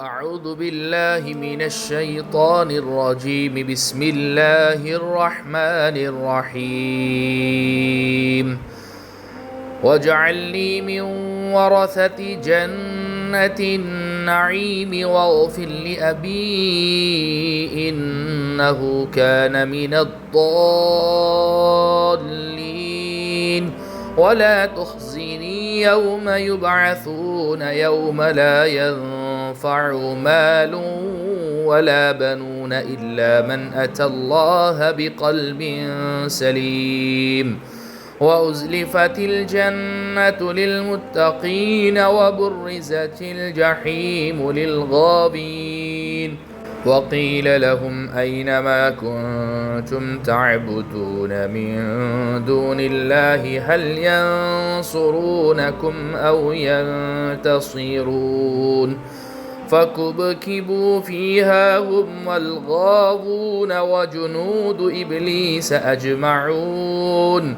أعوذ بالله من الشيطان الرجيم. بسم الله الرحمن الرحيم. واجعلني من ورثة جنة النعيم واغفر لأبي إنه كان من الضالين ولا تخزني يوم يبعثون يوم لا ينفع مال ولا بنون إلا من أتى الله بقلب سليم وأزلفت الجنة للمتقين وبرزت الجحيم للغابين وقيل لهم أين ما كنتم تعبدون من دون الله هل ينصرونكم أو ينتصرون فكبكبوا فيها هم والغاوون وجنود إبليس أجمعون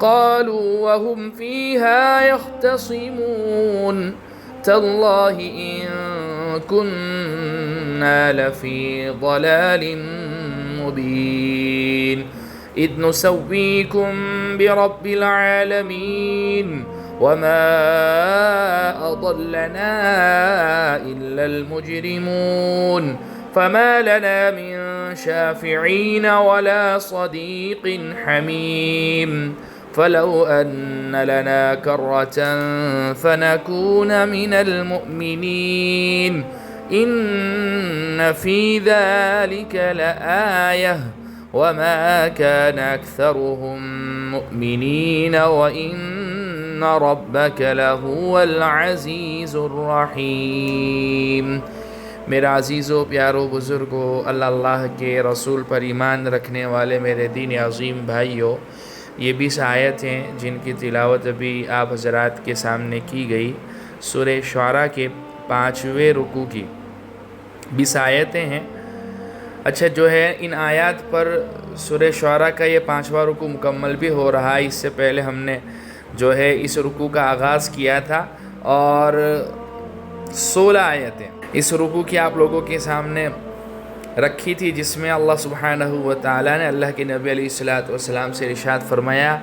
قالوا وهم فيها يختصمون تالله إن كنا لفي ضلال مبين إذ نسويكم برب العالمين وما أضلنا إلا المجرمون فما لنا من شافعين ولا صديق حميم فلو أن لنا كرة فنكون من المؤمنين إن في ذلك لآية وما كان أكثرهم مؤمنين وإن ربك لهو العزيز الرحيم. میرے عزیزوں، پیاروں، بزرگوں، اللہ کے رسول پر ایمان رکھنے والے میرے دین عظیم بھائیوں، یہ 20 آیت ہیں جن کی تلاوت ابھی آپ حضرات کے سامنے کی گئی. سورہ شعراء کے 5ویں رکوع کی 20 آیتیں ہیں. اچھا، جو ہے ان آیات پر سورہ شعراء کا یہ 5واں رکوع مکمل بھی ہو رہا ہے. اس سے پہلے ہم نے جو ہے اس رکوع کا آغاز کیا تھا اور 16 آیتیں اس رکوع کی آپ لوگوں کے سامنے رکھی تھی، جس میں اللہ سبحانہ و تعالیٰ نے اللہ کے نبی علیہ السلام سے ارشاد فرمایا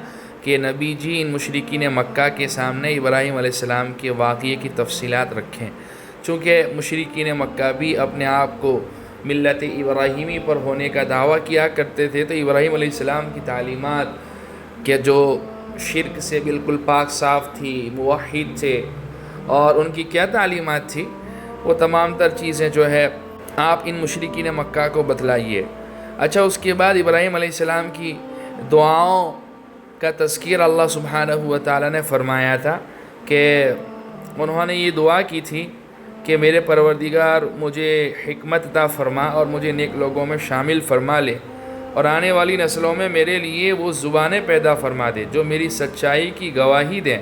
کہ نبی جی ان مشرکین مکہ کے سامنے ابراہیم علیہ السلام کے واقعے کی تفصیلات رکھیں، چونکہ مشرکین مکہ بھی اپنے آپ کو ملت ابراہیمی پر ہونے کا دعویٰ کیا کرتے تھے. تو ابراہیم علیہ السلام کی تعلیمات کہ جو شرک سے بالکل پاک صاف تھی، موحد تھے، اور ان کی کیا تعلیمات تھی، وہ تمام تر چیزیں جو ہے آپ ان مشرکین مکہ کو بتلائیے. اچھا، اس کے بعد ابراہیم علیہ السلام کی دعاؤں کا تذکیر اللہ سبحانہ و تعالیٰ نے فرمایا تھا کہ انہوں نے یہ دعا کی تھی کہ میرے پروردگار مجھے حکمت عطا فرما اور مجھے نیک لوگوں میں شامل فرما لے، اور آنے والی نسلوں میں میرے لیے وہ زبانیں پیدا فرما دے جو میری سچائی کی گواہی دیں.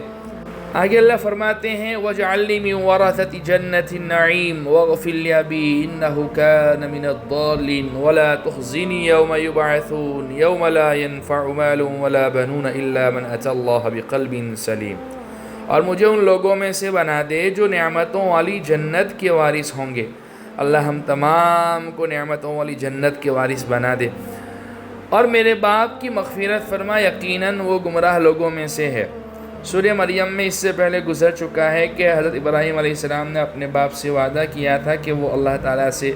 آگے اللہ فرماتے ہیں وَاجْعَلْنِي مِنْ وَرَثَةِ جَنَّةِ النَّعِيمِ وَاغْفِرْ لِأَبِي إِنَّهُ كَانَ مِنَ الضَّالِّينَ وَلَا تُخْزِنِي يَوْمَ يُبْعَثُونَ يَوْمَ لَا يَنْفَعُ مَالٌ وَلَا بَنُونَ إِلَّا مَنْ أَتَى اللَّهَ بِقَلْبٍ سَلِيمٍ. اور مجھے ان لوگوں میں سے بنا دے جو نعمتوں والی جنت کے وارث ہوں گے. اللہ ہم تمام کو نعمتوں والی جنت کے وارث بنا دے. اور میرے باپ کی مغفرت فرما، یقیناً وہ گمراہ لوگوں میں سے ہے. سورہ مریم میں اس سے پہلے گزر چکا ہے کہ حضرت ابراہیم علیہ السلام نے اپنے باپ سے وعدہ کیا تھا کہ وہ اللہ تعالیٰ سے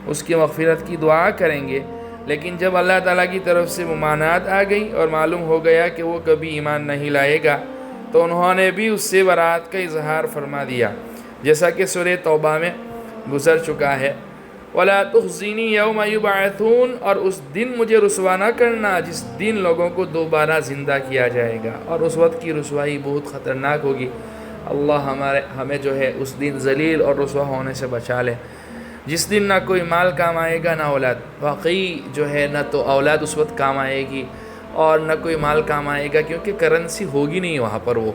اس کی مغفرت کی دعا کریں گے، لیکن جب اللہ تعالیٰ کی طرف سے ممانعت آ گئی اور معلوم ہو گیا کہ وہ کبھی ایمان نہیں لائے گا، تو انہوں نے بھی اس سے برات کا اظہار فرما دیا، جیسا کہ سورہ توبہ میں گزر چکا ہے. وَلَا تُخْزِنِي يَوْمَ يُبْعَثُونَ، اور اس دن مجھے رسوا نہ کرنا جس دن لوگوں کو دوبارہ زندہ کیا جائے گا، اور اس وقت کی رسوائی بہت خطرناک ہوگی. اللہ ہمیں جو ہے اس دن ذلیل اور رسوا ہونے سے بچا لے، جس دن نہ کوئی مال کام آئے گا نہ اولاد. واقعی جو ہے نہ تو اولاد اس وقت کام آئے گی اور نہ کوئی مال کام آئے گا، کیونکہ کرنسی ہوگی نہیں وہاں پر. وہ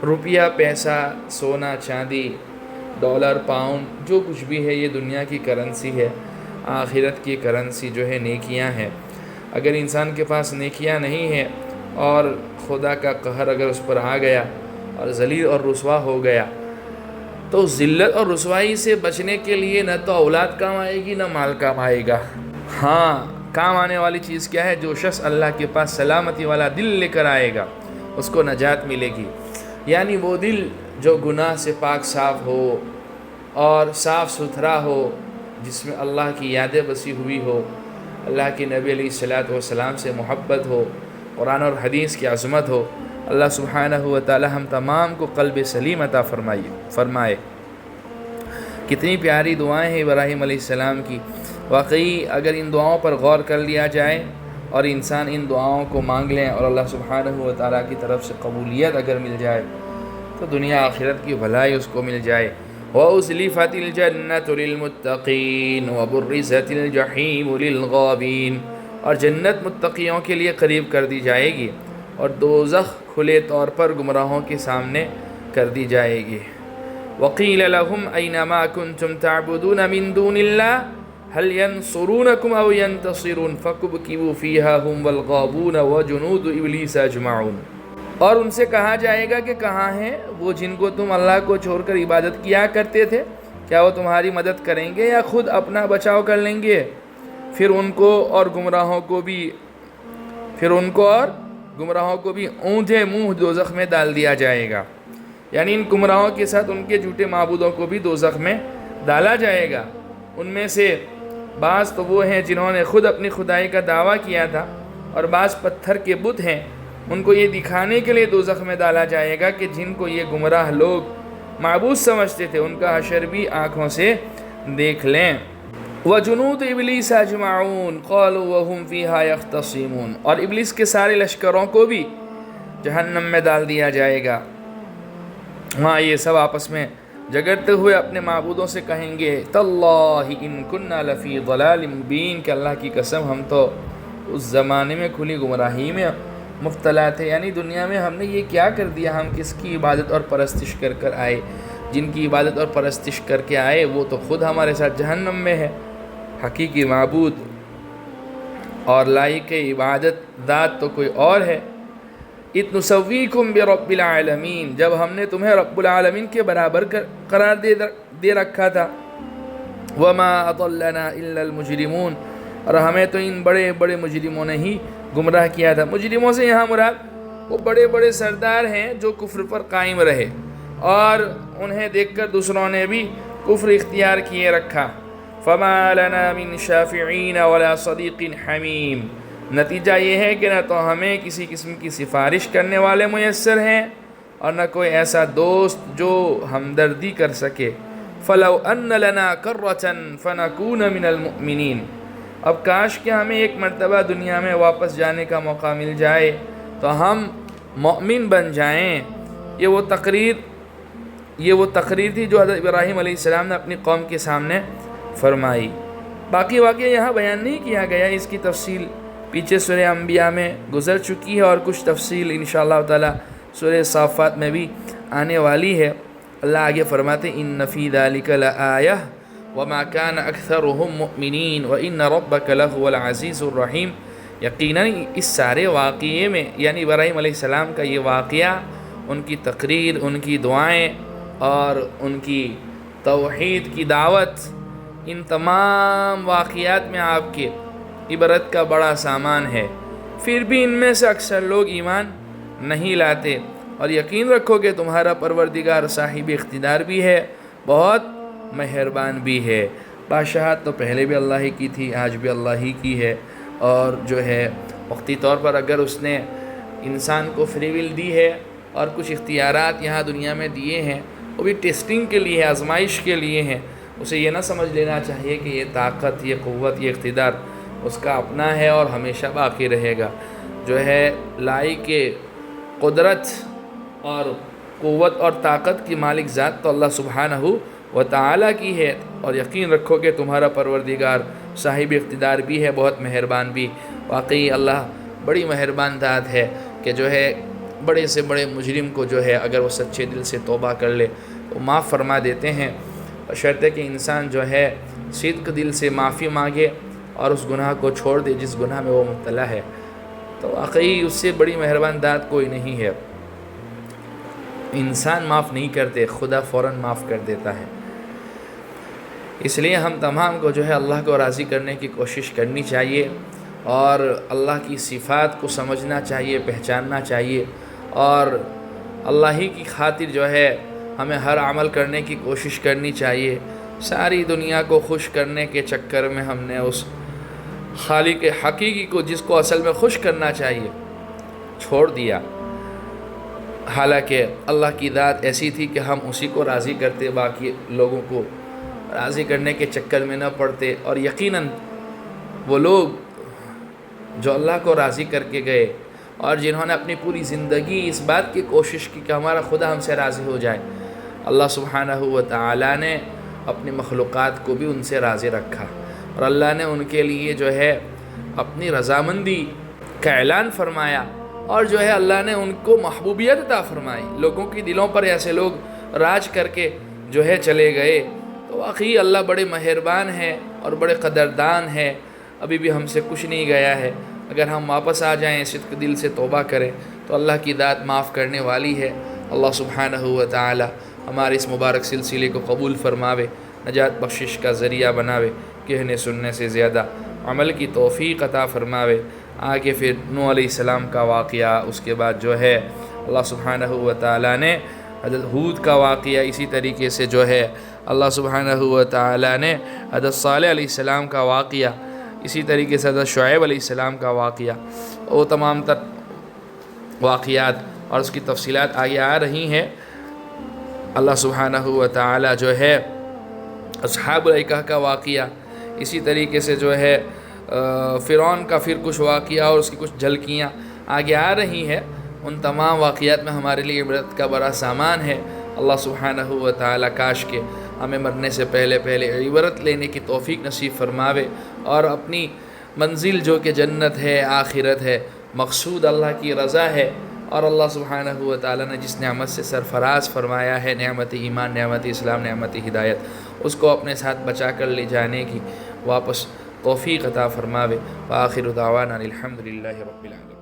روپیہ، پیسہ، سونا، چاندی، ڈالر، پاؤنڈ، جو کچھ بھی ہے یہ دنیا کی کرنسی ہے. آخرت کی کرنسی جو ہے نیکیاں ہیں. اگر انسان کے پاس نیکیاں نہیں ہیں اور خدا کا قہر اگر اس پر آ گیا اور ذلیل اور رسوا ہو گیا، تو ذلت اور رسوائی سے بچنے کے لیے نہ تو اولاد کام آئے گی نہ مال کام آئے گا. ہاں کام آنے والی چیز کیا ہے؟ جو شخص اللہ کے پاس سلامتی والا دل لے کر آئے گا اس کو نجات ملے گی. یعنی وہ دل جو گناہ سے پاک صاف ہو اور صاف ستھرا ہو، جس میں اللہ کی یادیں بسی ہوئی ہو، اللہ کے نبی علیہ الصلوۃ والسلام سے محبت ہو، قرآن اور حدیث کی عظمت ہو. اللہ سبحانہ و تعالی ہم تمام کو قلب سلیم عطا فرمائے. کتنی پیاری دعائیں ہیں ابراہیم علیہ السلام کی. واقعی اگر ان دعاؤں پر غور کر لیا جائے اور انسان ان دعاؤں کو مانگ لیں اور اللہ سبحانہ و تعالیٰ کی طرف سے قبولیت اگر مل جائے تو دنیا آخرت کی بھلائی اس کو مل جائے. وَأُزْلِفَتِ الْجَنَّةُ لِلْمُتَّقِينَ وَبُرِّزَتِ الْجَحِيمُ لِلْغَابِينَ، اور جنت متقیوں کے لیے قریب کر دی جائے گی اور دوزخ کھلے طور پر گمراہوں کے سامنے کر دی جائے گی. وَقِيلَ لَهُمْ أَيْنَ مَا كُنْتُمْ تَعْبُدُونَ مِن دُونِ اللَّهِ هل ينصرونكم أو ينتصرون فكبكبوا فيها هم والغابون وجنود إبليس أجمعون. اور ان سے کہا جائے گا کہ کہاں ہیں وہ جن کو تم اللہ کو چھوڑ کر عبادت کیا کرتے تھے؟ کیا وہ تمہاری مدد کریں گے یا خود اپنا بچاؤ کر لیں گے؟ پھر ان کو اور گمراہوں کو بھی اونھے منہ دوزخ میں ڈال دیا جائے گا. یعنی ان گمراہوں کے ساتھ ان کے جھوٹے معبودوں کو بھی دوزخ میں ڈالا جائے گا. ان میں سے بعض تو وہ ہیں جنہوں نے خود اپنی خدائی کا دعویٰ کیا تھا، اور بعض پتھر کے بت ہیں. ان کو یہ دکھانے کے لیے دوزخ میں ڈالا جائے گا کہ جن کو یہ گمراہ لوگ معبود سمجھتے تھے ان کا حشر بھی آنکھوں سے دیکھ لیں. وَجُنُودُ إِبْلِيسَ أَجْمَعُونَ قَالُوا وَهُمْ فِيهَا يَخْتَصِمُونَ، اور ابلیس کے سارے لشکروں کو بھی جہنم میں ڈال دیا جائے گا. وہاں یہ سب آپس میں جگڑتے ہوئے اپنے معبودوں سے کہیں گے تاللہ ان کننا لفی ضلال مبین، کہ اللہ کی قسم ہم تو اس زمانے میں کھلی گمراہی میں مبتلا تھے. یعنی دنیا میں ہم نے یہ کیا کر دیا؟ ہم کس کی عبادت اور پرستش کر آئے؟ جن کی عبادت اور پرستش کر کے آئے وہ تو خود ہمارے ساتھ جہنم میں ہے. حقیقی معبود اور لائق عبادت ذات تو کوئی اور ہے. اِذْ نُسَوِّيكُمْ بِرَبِّ الْعَالَمِينَ، جب ہم نے تمہیں رب العالمین کے برابر قرار دے رکھا تھا. وَمَا أَضَلَّنَا إِلَّا الْمُجْرِمُونَ، اور ہمیں تو ان بڑے بڑے مجرموں نے ہی گمراہ کیا تھا. مجرموں سے یہاں مراد وہ بڑے بڑے سردار ہیں جو کفر پر قائم رہے اور انہیں دیکھ کر دوسروں نے بھی کفر اختیار کیے رکھا. فَمَا لَنَا مِن شَافِعِينَ وَلَا صَدِيقٍ حَمِيمٍ، نتیجہ یہ ہے کہ نہ تو ہمیں کسی قسم کی سفارش کرنے والے میسر ہیں اور نہ کوئی ایسا دوست جو ہمدردی کر سکے. فَلَوْ أَنَّ لَنَا كَرَّةً فَنَكُونَ مِنَ الْمُؤْمِنِينَ، اب کاش کہ ہمیں ایک مرتبہ دنیا میں واپس جانے کا موقع مل جائے تو ہم مؤمن بن جائیں. یہ وہ تقریر تھی جو حضرت ابراہیم علیہ السلام نے اپنی قوم کے سامنے فرمائی. باقی واقعہ یہاں بیان نہیں کیا گیا، اس کی تفصیل پیچھے سورہ انبیاء میں گزر چکی ہے اور کچھ تفصیل انشاءاللہ تعالی سورہ صافات میں بھی آنے والی ہے. اللہ آگے فرماتے ان فی ذلک لآیہ وما کان اکثرهم مؤمنین وان ربک لہو العزیز الرحیم. یقیناً اس سارے واقعے میں، یعنی ابراہیم علیہ السلام کا یہ واقعہ، ان کی تقریر، ان کی دعائیں اور ان کی توحید کی دعوت، ان تمام واقعات میں آپ کے عبرت کا بڑا سامان ہے. پھر بھی ان میں سے اکثر لوگ ایمان نہیں لاتے. اور یقین رکھو کہ تمہارا پروردگار صاحب اقتدار بھی ہے، بہت مہربان بھی ہے. بادشاہت تو پہلے بھی اللہ ہی کی تھی، آج بھی اللہ ہی کی ہے، اور جو ہے وقتی طور پر اگر اس نے انسان کو فری ول دی ہے اور کچھ اختیارات یہاں دنیا میں دیے ہیں، وہ بھی ٹیسٹنگ کے لیے، آزمائش کے لیے ہیں. اسے یہ نہ سمجھ لینا چاہیے کہ یہ طاقت، یہ قوت، یہ اقتدار اس کا اپنا ہے اور ہمیشہ باقی رہے گا. جو ہے لائق قدرت اور قوت اور طاقت کی مالک ذات تو اللہ سبحانہ و تعالیٰ کی ہے. اور یقین رکھو کہ تمہارا پروردگار صاحب اقتدار بھی ہے، بہت مہربان بھی. واقعی اللہ بڑی مہربان ذات ہے کہ جو ہے بڑے سے بڑے مجرم کو جو ہے اگر وہ سچے دل سے توبہ کر لے تو معاف فرما دیتے ہیں، بشرطے کہ انسان جو ہے صدق دل سے معافی مانگے اور اس گناہ کو چھوڑ دے جس گناہ میں وہ مبتلا ہے. تو واقعی اس سے بڑی مہربان ذات کوئی نہیں ہے. انسان معاف نہیں کرتے، خدا فوراً معاف کر دیتا ہے۔ اس لیے ہم تمام کو جو ہے اللہ کو راضی کرنے کی کوشش کرنی چاہیے، اور اللہ کی صفات کو سمجھنا چاہیے، پہچاننا چاہیے، اور اللہ ہی کی خاطر جو ہے ہمیں ہر عمل کرنے کی کوشش کرنی چاہیے۔ ساری دنیا کو خوش کرنے کے چکر میں ہم نے اس خالق حقیقی کو، جس کو اصل میں خوش کرنا چاہیے، چھوڑ دیا۔ حالانکہ اللہ کی ذات ایسی تھی کہ ہم اسی کو راضی کرتے، باقی لوگوں کو راضی کرنے کے چکر میں نہ پڑتے۔ اور یقیناً وہ لوگ جو اللہ کو راضی کر کے گئے اور جنہوں نے اپنی پوری زندگی اس بات کی کوشش کی کہ ہمارا خدا ہم سے راضی ہو جائے، اللہ سبحانہ و تعالیٰ نے اپنی مخلوقات کو بھی ان سے راضی رکھا، اور اللہ نے ان کے لیے جو ہے اپنی رضامندی کا اعلان فرمایا، اور جو ہے اللہ نے ان کو محبوبیت عطا فرمائی۔ لوگوں کی دلوں پر ایسے لوگ راج کر کے جو ہے چلے گئے، تو واقعی اللہ بڑے مہربان ہیں اور بڑے قدردان ہیں۔ ابھی بھی ہم سے کچھ نہیں گیا ہے، اگر ہم واپس آ جائیں، صدق دل سے توبہ کریں، تو اللہ کی ذات معاف کرنے والی ہے۔ اللہ سبحانہ و تعالی ہمارے اس مبارک سلسلے کو قبول فرماوے، نجات بخشش کا ذریعہ بناوے، کہنے سننے سے زیادہ عمل کی توفیق عطا فرماوے۔ آگے پھر نوح علیہ السلام کا واقعہ، اس کے بعد جو ہے اللہ سبحانہ و تعالی نے حضرت ہود کا واقعہ، اسی طریقے سے جو ہے اللہ سبحانہ و تعالی نے حضرت صالح علیہ السلام کا واقعہ، اسی طریقے سے حضرت شعیب علیہ السلام کا واقعہ، وہ تمام تر واقعات اور اس کی تفصیلات آگے آ رہی ہیں۔ اللہ سبحانہ و تعالی جو ہے اصحاب الایکہ کا واقعہ، اسی طریقے سے جو ہے فرعون کا پھر کچھ واقعہ اور اس کی کچھ جھلکیاں آگے آ رہی ہیں۔ ان تمام واقعات میں ہمارے لیے عبرت کا بڑا سامان ہے۔ اللہ سبحانہ و تعالی کاش کے ہمیں مرنے سے پہلے عبرت لینے کی توفیق نصیب فرماوے، اور اپنی منزل جو کہ جنت ہے، آخرت ہے، مقصود اللہ کی رضا ہے، اور اللہ سبحانہ و تعالی نے جس نعمت سے سرفراز فرمایا ہے، نعمت ایمان، نعمت اسلام، نعمت ہدایت، اس کو اپنے ساتھ بچا کر لے جانے کی واپس توفیق عطا فرماوے۔ وآخر دعوانا الحمدللہ رب العالمین۔